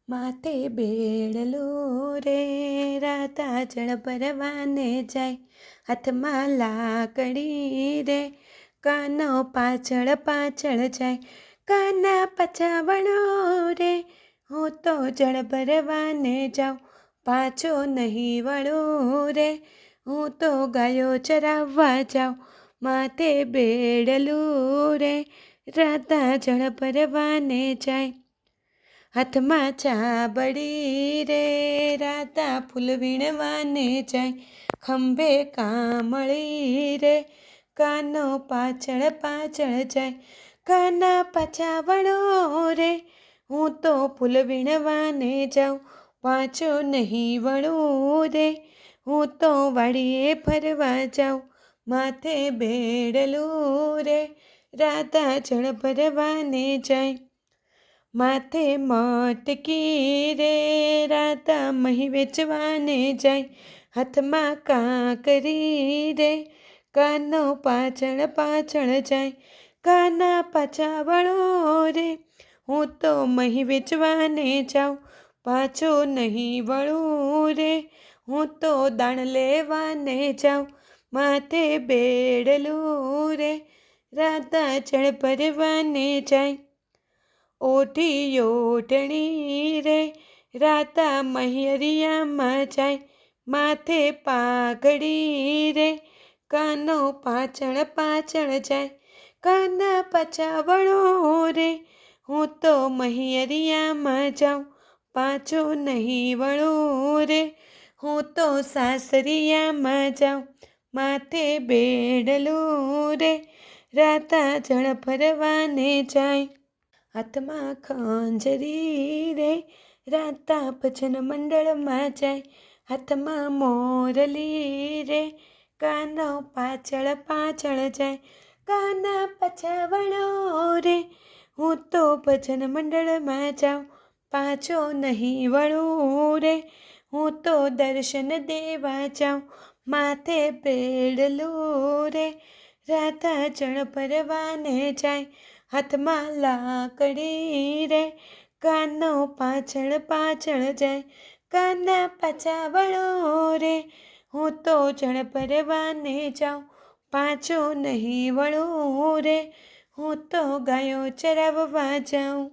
માથે બેડલો રે રાતા જળ ભરવાને જાય, હાથમાં લાકડી રે કાનો પાછળ પાછળ જાય. કાના પછાવણો રે હું તો જળ ભરવાને જાઉં, પાછો નહીં વળું રે હું તો ગાયો ચરાવવા જાઉં. માથે બેડલું રે રાતા જળ ભરવાને જાય, હાથમાં ચાબડી રે રાતા ફૂલ વીણવાને જાય. ખંભે કામળી રે કાનો પાછળ પાછળ જાય. કાના પાછા વળો રે હું તો ફૂલ વીણવાને જાઉં, પાછો નહીં વળું રે હું તો વાડીએ ફરવા જાઉં. માથે બેડલું રે રાતા જળ ભરવાને જાય, માથે મટકી રે રાતા મહી વેચવાને જાય. હાથમાં કાંકરી રે કાનો પાછળ પાછળ જાય. કાના પાછા વળો રે હું તો મહી વેચવાને જાઉં, પાછો નહીં વળું રે હું તો દાણ લેવાને જાઉં. માથે બેડલું રે રાતા જળ ભરવાને જાય, ઓઠી ઓઢણી રે રાતા મહિયરિયામાં જાય. માથે પાઘડી રે કાનો પાછળ પાછળ જાય. કાના પાછા વળો રે હું તો મહિયરિયામાં જાઉં, પાછો નહીં વળું રે હું તો સાસરિયામાં જાઉં. માથે બેડલું રે રાતા જળ ભરવાને જાય, હાથમાં ખંજરી રે રાતા ભજન મંડળમાં જાય. હાથમાં મોરલી રે કાનો પાછળ પાછળ જાય. કાના પાછા વળો રે હું તો ભજન મંડળમાં જાઉં, પાછો નહીં વળું રે હું તો દર્શન દેવા જાઉં. માથે બેડલું રે રાતા જળ ભરવાને જાય, હાથમાં લાકડી રે કાનો પાછળ પાછળ જાય. કાના પાછા વળો રે હું તો જળ ભરવાને જાઉં, પાછો નહીં વળું રે હું તો ગાયો ચરાવવા જાઉં.